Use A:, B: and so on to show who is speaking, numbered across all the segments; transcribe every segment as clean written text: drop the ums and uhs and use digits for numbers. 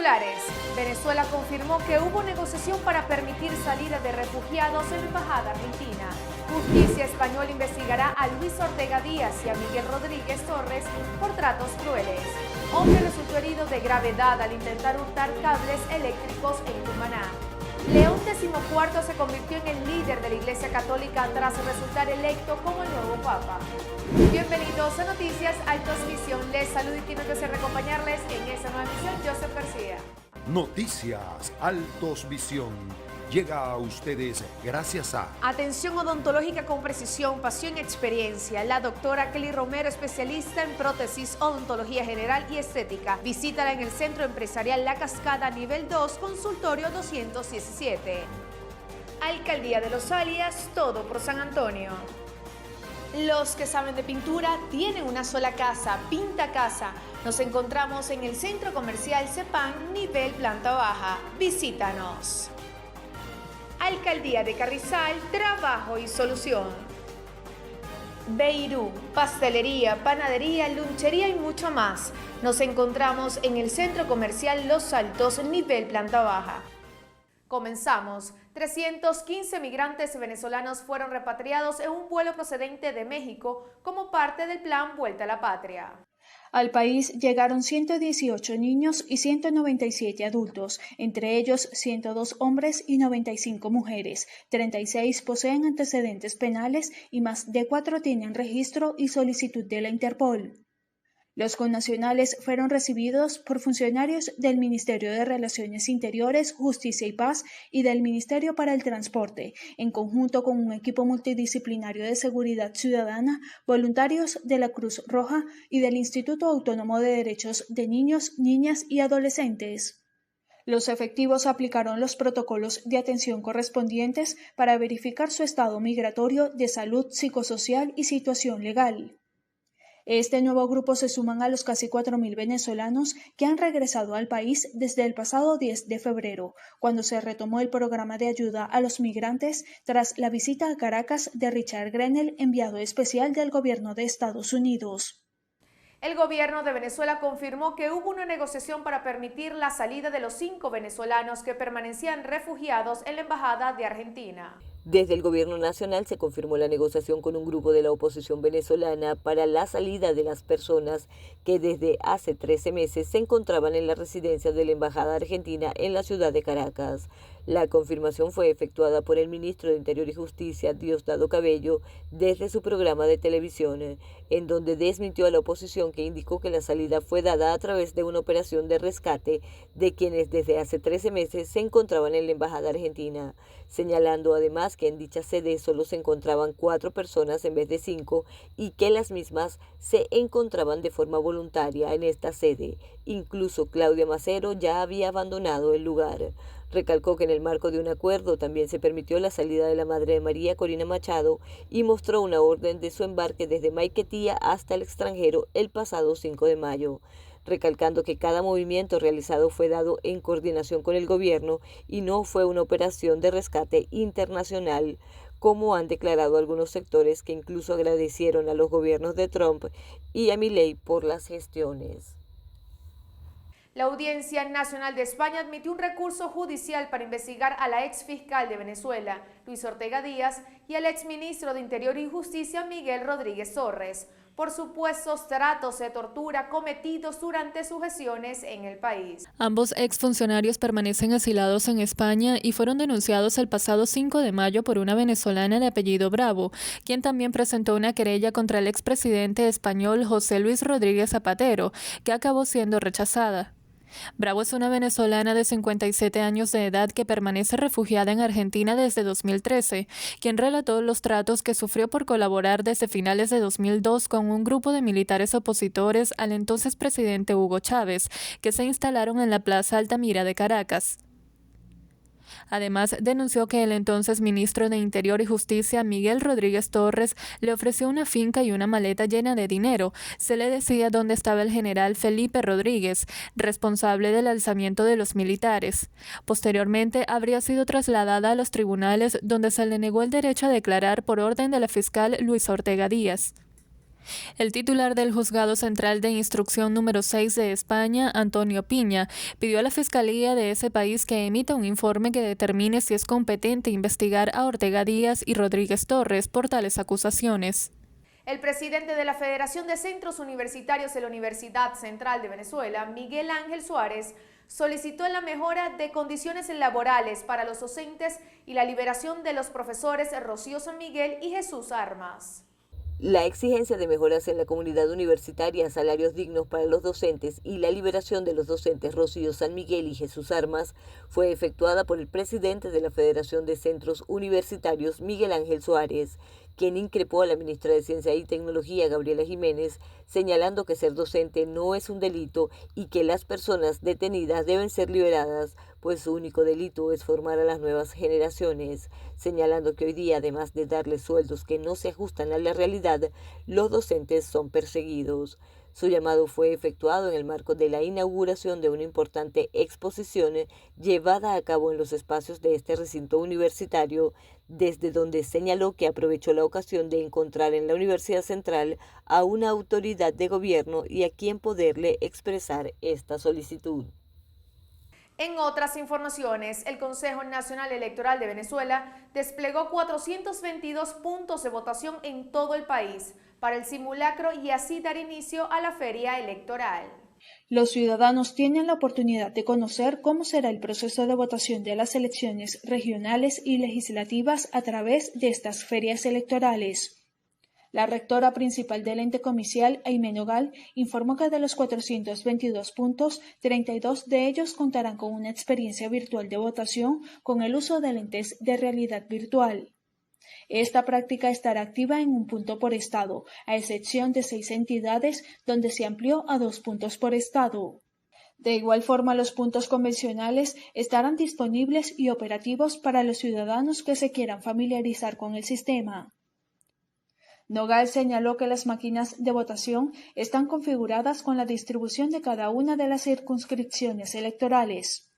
A: Titulares. Venezuela confirmó que hubo negociación para permitir salida de refugiados en la embajada argentina. Justicia española investigará a Luis Ortega Díaz y a Miguel Rodríguez Torres por tratos crueles. Hombre resultó herido de gravedad al intentar hurtar cables eléctricos en Cumaná. León XIV se convirtió en el líder de la Iglesia Católica tras resultar electo como el nuevo Papa. Bienvenidos a Noticias Altos Visión. Les saludo y tiene que ser acompañarles en esta nueva emisión Joseph García.
B: Noticias Altos Visión. Llega a ustedes gracias a
A: Atención odontológica con precisión, pasión y experiencia. La doctora Kelly Romero, especialista en prótesis, odontología general y estética. Visítala en el Centro Empresarial La Cascada, nivel 2, consultorio 217. Alcaldía de Los Alias, todo por San Antonio. Los que saben de pintura tienen una sola casa, Pinta Casa. Nos encontramos en el Centro Comercial Cepán, nivel planta baja. Visítanos. Alcaldía de Carrizal, trabajo y solución. Beirú, pastelería, panadería, lunchería y mucho más. Nos encontramos en el Centro Comercial Los Altos, nivel planta baja. Comenzamos. 315 migrantes venezolanos fueron repatriados en un vuelo procedente de México como parte del plan Vuelta a la Patria.
C: Al país llegaron 118 niños y 197 adultos, entre ellos 102 hombres y 95 mujeres. 36 poseen antecedentes penales y más de 4 tienen registro y solicitud de la Interpol. Los connacionales fueron recibidos por funcionarios del Ministerio de Relaciones Interiores, Justicia y Paz y del Ministerio para el Transporte, en conjunto con un equipo multidisciplinario de seguridad ciudadana, voluntarios de la Cruz Roja y del Instituto Autónomo de Derechos de Niños, Niñas y Adolescentes. Los efectivos aplicaron los protocolos de atención correspondientes para verificar su estado migratorio, de salud, psicosocial y situación legal. Este nuevo grupo se suman a los casi 4.000 venezolanos que han regresado al país desde el pasado 10 de febrero, cuando se retomó el programa de ayuda a los migrantes tras la visita a Caracas de Richard Grenell, enviado especial del gobierno de Estados Unidos.
A: El gobierno de Venezuela confirmó que hubo una negociación para permitir la salida de los 5 venezolanos que permanecían refugiados en la embajada de Argentina.
D: Desde el gobierno nacional se confirmó la negociación con un grupo de la oposición venezolana para la salida de las personas que desde hace 13 meses se encontraban en la residencia de la embajada argentina en la ciudad de Caracas. La confirmación fue efectuada por el ministro de Interior y Justicia, Diosdado Cabello, desde su programa de televisión, en donde desmintió a la oposición que indicó que la salida fue dada a través de una operación de rescate de quienes desde hace 13 meses se encontraban en la embajada argentina, señalando además que en dicha sede solo se encontraban 4 personas en vez de 5 y que las mismas se encontraban de forma voluntaria en esta sede. Incluso Claudia Macero ya había abandonado el lugar. Recalcó que en el marco de un acuerdo también se permitió la salida de la madre de María, Corina Machado, y mostró una orden de su embarque desde Maiquetía hasta el extranjero el pasado 5 de mayo, recalcando que cada movimiento realizado fue dado en coordinación con el gobierno y no fue una operación de rescate internacional, como han declarado algunos sectores que incluso agradecieron a los gobiernos de Trump y a Milei por las gestiones.
A: La Audiencia Nacional de España admitió un recurso judicial para investigar a la exfiscal de Venezuela, Luis Ortega Díaz, y al exministro de Interior y Justicia, Miguel Rodríguez Torres, por supuestos tratos de tortura cometidos durante sus gestiones en el país.
E: Ambos exfuncionarios permanecen asilados en España y fueron denunciados el pasado 5 de mayo por una venezolana de apellido Bravo, quien también presentó una querella contra el expresidente español José Luis Rodríguez Zapatero, que acabó siendo rechazada. Bravo es una venezolana de 57 años de edad que permanece refugiada en Argentina desde 2013, quien relató los tratos que sufrió por colaborar desde finales de 2002 con un grupo de militares opositores al entonces presidente Hugo Chávez, que se instalaron en la Plaza Altamira de Caracas. Además, denunció que el entonces ministro de Interior y Justicia, Miguel Rodríguez Torres, le ofreció una finca y una maleta llena de dinero. Se le decía dónde estaba el general Felipe Rodríguez, responsable del alzamiento de los militares. Posteriormente, habría sido trasladada a los tribunales, donde se le negó el derecho a declarar por orden de la fiscal Luis Ortega Díaz. El titular del Juzgado Central de Instrucción número 6 de España, Antonio Piña, pidió a la Fiscalía de ese país que emita un informe que determine si es competente investigar a Ortega Díaz y Rodríguez Torres por tales acusaciones.
A: El presidente de la Federación de Centros Universitarios de la Universidad Central de Venezuela, Miguel Ángel Suárez, solicitó la mejora de condiciones laborales para los docentes y la liberación de los profesores Rocío San Miguel y Jesús Armas.
D: La exigencia de mejoras en la comunidad universitaria, salarios dignos para los docentes y la liberación de los docentes Rocío San Miguel y Jesús Armas fue efectuada por el presidente de la Federación de Centros Universitarios, Miguel Ángel Suárez, quien increpó a la ministra de Ciencia y Tecnología, Gabriela Jiménez, señalando que ser docente no es un delito y que las personas detenidas deben ser liberadas, pues su único delito es formar a las nuevas generaciones, señalando que hoy día, además de darles sueldos que no se ajustan a la realidad, los docentes son perseguidos. Su llamado fue efectuado en el marco de la inauguración de una importante exposición llevada a cabo en los espacios de este recinto universitario, desde donde señaló que aprovechó la ocasión de encontrar en la Universidad Central a una autoridad de gobierno y a quien poderle expresar esta solicitud.
A: En otras informaciones, el Consejo Nacional Electoral de Venezuela desplegó 422 puntos de votación en todo el país para el simulacro y así dar inicio a la feria electoral.
C: Los ciudadanos tienen la oportunidad de conocer cómo será el proceso de votación de las elecciones regionales y legislativas a través de estas ferias electorales. La rectora principal del ente comicial, Aimé Nogal, informó que de los 422 puntos, 32 de ellos contarán con una experiencia virtual de votación con el uso de lentes de realidad virtual. Esta práctica estará activa en un punto por estado, a excepción de 6 entidades donde se amplió a 2 puntos por estado. De igual forma, los puntos convencionales estarán disponibles y operativos para los ciudadanos que se quieran familiarizar con el sistema. Nogal señaló que las máquinas de votación están configuradas con la distribución de cada una de las circunscripciones electorales.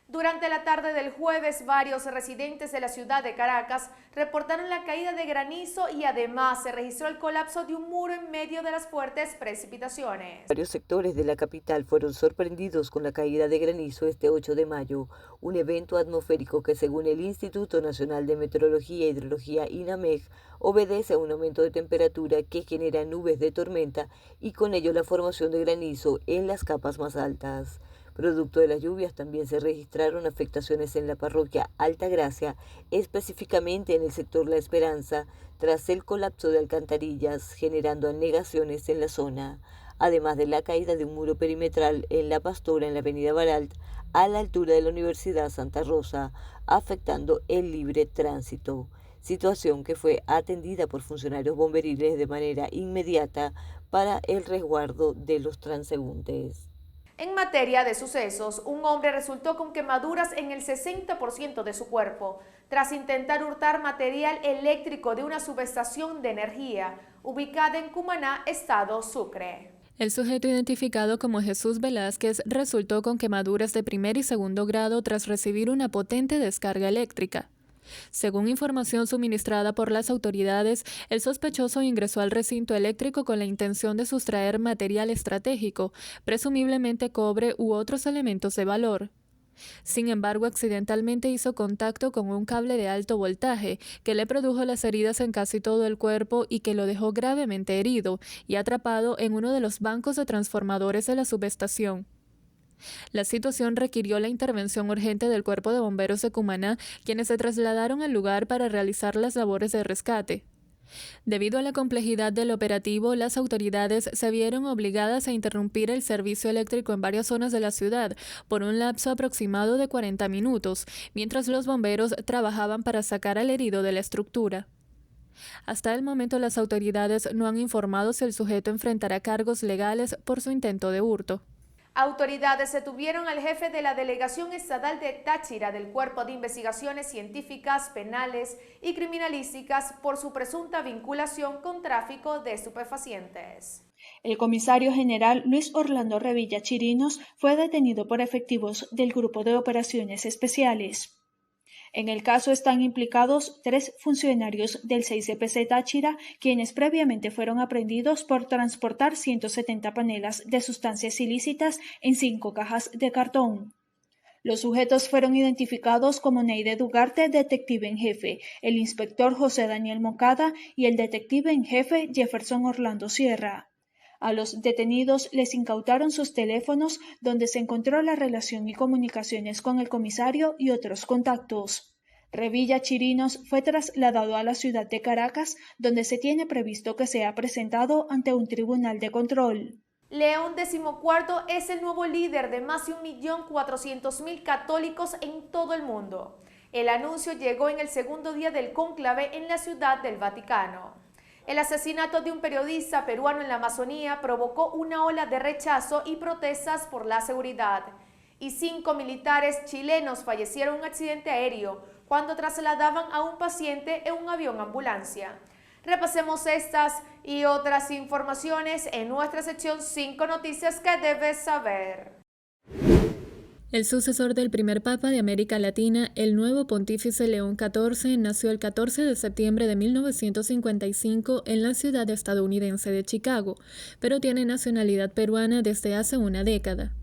A: Durante la tarde del jueves, varios residentes de la ciudad de Caracas reportaron la caída de granizo y además se registró el colapso de un muro en medio de las fuertes precipitaciones.
D: Varios sectores de la capital fueron sorprendidos con la caída de granizo este 8 de mayo, un evento atmosférico que, según el Instituto Nacional de Meteorología e Hidrología INAMED, obedece a un aumento de temperatura que genera nubes de tormenta y con ello la formación de granizo en las capas más altas. Producto de las lluvias también se registraron afectaciones en la parroquia Altagracia, específicamente en el sector La Esperanza, tras el colapso de alcantarillas, generando anegaciones en la zona, además de la caída de un muro perimetral en La Pastora, en la avenida Baralt, a la altura de la Universidad Santa Rosa, afectando el libre tránsito, situación que fue atendida por funcionarios bomberiles de manera inmediata para el resguardo de los transeúntes.
A: En materia de sucesos, un hombre resultó con quemaduras en el 60% de su cuerpo tras intentar hurtar material eléctrico de una subestación de energía ubicada en Cumaná, estado Sucre.
E: El sujeto identificado como Jesús Velázquez resultó con quemaduras de primer y segundo grado tras recibir una potente descarga eléctrica. Según información suministrada por las autoridades, el sospechoso ingresó al recinto eléctrico con la intención de sustraer material estratégico, presumiblemente cobre u otros elementos de valor. Sin embargo, accidentalmente hizo contacto con un cable de alto voltaje que le produjo las heridas en casi todo el cuerpo y que lo dejó gravemente herido y atrapado en uno de los bancos de transformadores de la subestación. La situación requirió la intervención urgente del Cuerpo de Bomberos de Cumaná, quienes se trasladaron al lugar para realizar las labores de rescate. Debido a la complejidad del operativo, las autoridades se vieron obligadas a interrumpir el servicio eléctrico en varias zonas de la ciudad por un lapso aproximado de 40 minutos, mientras los bomberos trabajaban para sacar al herido de la estructura. Hasta el momento, las autoridades no han informado si el sujeto enfrentará cargos legales por su intento de hurto.
A: Autoridades detuvieron al jefe de la Delegación Estatal de Táchira del Cuerpo de Investigaciones Científicas, Penales y Criminalísticas por su presunta vinculación con tráfico de estupefacientes.
C: El comisario general Luis Orlando Revilla Chirinos fue detenido por efectivos del Grupo de Operaciones Especiales. En el caso están implicados 3 funcionarios del 6CPC Táchira, quienes previamente fueron aprehendidos por transportar 170 panelas de sustancias ilícitas en 5 cajas de cartón. Los sujetos fueron identificados como Neide Dugarte, detective en jefe, el inspector José Daniel Moncada y el detective en jefe Jefferson Orlando Sierra. A los detenidos les incautaron sus teléfonos, donde se encontró la relación y comunicaciones con el comisario y otros contactos. Revilla Chirinos fue trasladado a la ciudad de Caracas, donde se tiene previsto que sea presentado ante un tribunal de control.
A: León XIV es el nuevo líder de más de 1.400.000 católicos en todo el mundo. El anuncio llegó en el segundo día del cónclave en la Ciudad del Vaticano. El asesinato de un periodista peruano en la Amazonía provocó una ola de rechazo y protestas por la seguridad. Y 5 militares chilenos fallecieron en un accidente aéreo cuando trasladaban a un paciente en un avión ambulancia. Repasemos estas y otras informaciones en nuestra sección 5 noticias que debes saber.
E: El sucesor del primer papa de América Latina, el nuevo pontífice León XIV, nació el 14 de septiembre de 1955 en la ciudad estadounidense de Chicago, pero tiene nacionalidad peruana desde hace una década.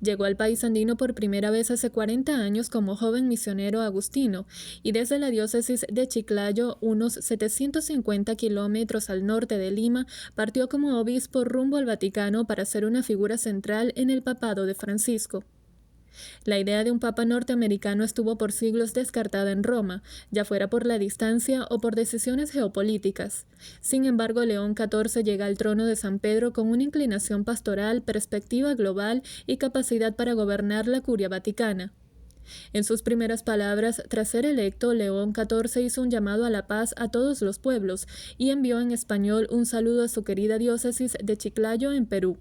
E: Llegó al país andino por primera vez hace 40 años como joven misionero agustino y desde la diócesis de Chiclayo, unos 750 kilómetros al norte de Lima, partió como obispo rumbo al Vaticano para ser una figura central en el papado de Francisco. La idea de un papa norteamericano estuvo por siglos descartada en Roma, ya fuera por la distancia o por decisiones geopolíticas. Sin embargo, León XIV llega al trono de San Pedro con una inclinación pastoral, perspectiva global y capacidad para gobernar la curia vaticana. En sus primeras palabras, tras ser electo, León XIV hizo un llamado a la paz a todos los pueblos y envió en español un saludo a su querida diócesis de Chiclayo en Perú.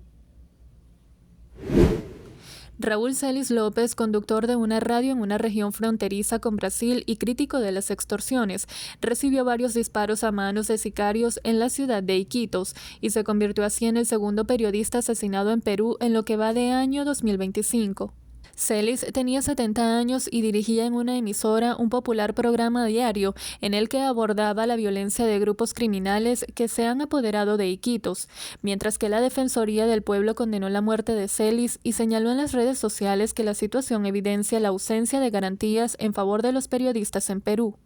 E: Raúl Celis López, conductor de una radio en una región fronteriza con Brasil y crítico de las extorsiones, recibió varios disparos a manos de sicarios en la ciudad de Iquitos y se convirtió así en el segundo periodista asesinado en Perú en lo que va de año 2025. Celis tenía 70 años y dirigía en una emisora un popular programa diario en el que abordaba la violencia de grupos criminales que se han apoderado de Iquitos, mientras que la Defensoría del Pueblo condenó la muerte de Celis y señaló en las redes sociales que la situación evidencia la ausencia de garantías en favor de los periodistas en Perú.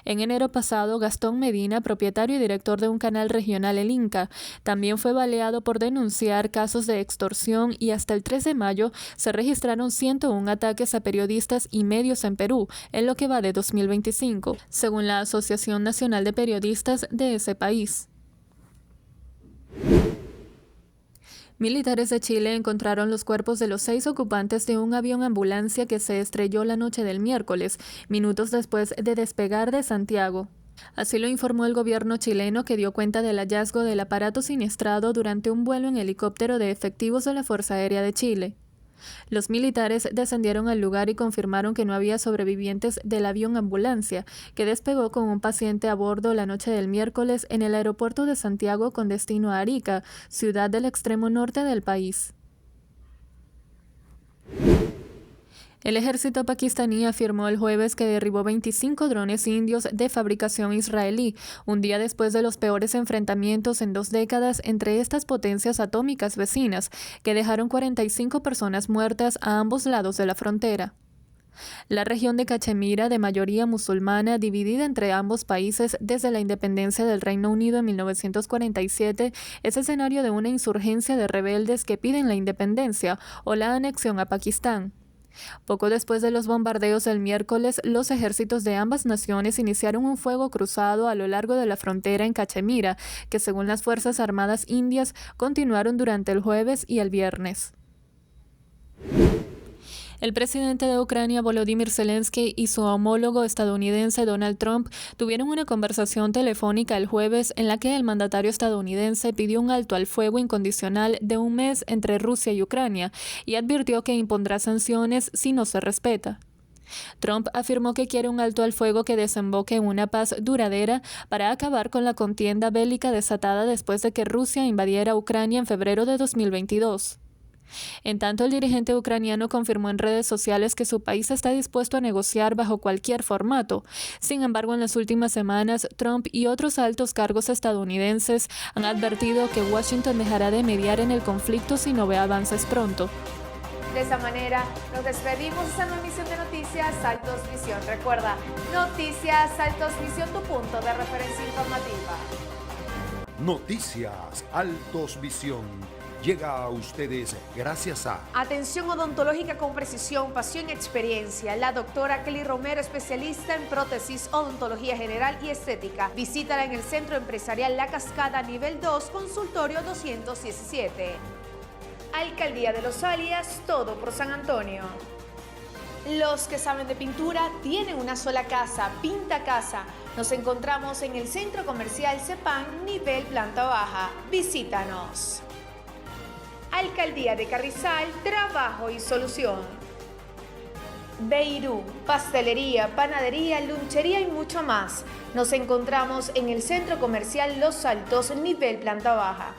E: En enero pasado, Gastón Medina, propietario y director de un canal regional El Inca, también fue baleado por denunciar casos de extorsión y hasta el 3 de mayo se registraron 101 ataques a periodistas y medios en Perú, en lo que va de 2025, según la Asociación Nacional de Periodistas de ese país. Militares de Chile encontraron los cuerpos de los 6 ocupantes de un avión ambulancia que se estrelló la noche del miércoles, minutos después de despegar de Santiago. Así lo informó el gobierno chileno, que dio cuenta del hallazgo del aparato siniestrado durante un vuelo en helicóptero de efectivos de la Fuerza Aérea de Chile. Los militares descendieron al lugar y confirmaron que no había sobrevivientes del avión ambulancia, que despegó con un paciente a bordo la noche del miércoles en el aeropuerto de Santiago con destino a Arica, ciudad del extremo norte del país. El ejército pakistaní afirmó el jueves que derribó 25 drones indios de fabricación israelí, un día después de los peores enfrentamientos en 2 décadas entre estas potencias atómicas vecinas, que dejaron 45 personas muertas a ambos lados de la frontera. La región de Cachemira, de mayoría musulmana, dividida entre ambos países desde la independencia del Reino Unido en 1947, es escenario de una insurgencia de rebeldes que piden la independencia o la anexión a Pakistán. Poco después de los bombardeos del miércoles, los ejércitos de ambas naciones iniciaron un fuego cruzado a lo largo de la frontera en Cachemira, que según las Fuerzas Armadas indias continuaron durante el jueves y el viernes. El presidente de Ucrania, Volodymyr Zelensky, y su homólogo estadounidense Donald Trump tuvieron una conversación telefónica el jueves en la que el mandatario estadounidense pidió un alto al fuego incondicional de 1 mes entre Rusia y Ucrania y advirtió que impondrá sanciones si no se respeta. Trump afirmó que quiere un alto al fuego que desemboque en una paz duradera para acabar con la contienda bélica desatada después de que Rusia invadiera Ucrania en febrero de 2022. En tanto, el dirigente ucraniano confirmó en redes sociales que su país está dispuesto a negociar bajo cualquier formato. Sin embargo, en las últimas semanas, Trump y otros altos cargos estadounidenses han advertido que Washington dejará de mediar en el conflicto si no ve avances pronto.
A: De esa manera, nos despedimos de esta nueva emisión de Noticias Altos Visión. Recuerda, Noticias Altos Visión, tu punto de referencia informativa.
B: Noticias Altos Visión llega a ustedes gracias a
A: Atención odontológica con precisión, pasión y experiencia. La doctora Kelly Romero, especialista en prótesis, odontología general y estética. Visítala en el Centro Empresarial La Cascada, nivel 2, consultorio 217. Alcaldía de Los Alias, todo por San Antonio. Los que saben de pintura tienen una sola casa, Pinta Casa. Nos encontramos en el Centro Comercial Cepán, nivel planta baja. Visítanos. Alcaldía de Carrizal, trabajo y solución. Beirú, pastelería, panadería, lunchería y mucho más. Nos encontramos en el Centro Comercial Los Altos, nivel planta baja.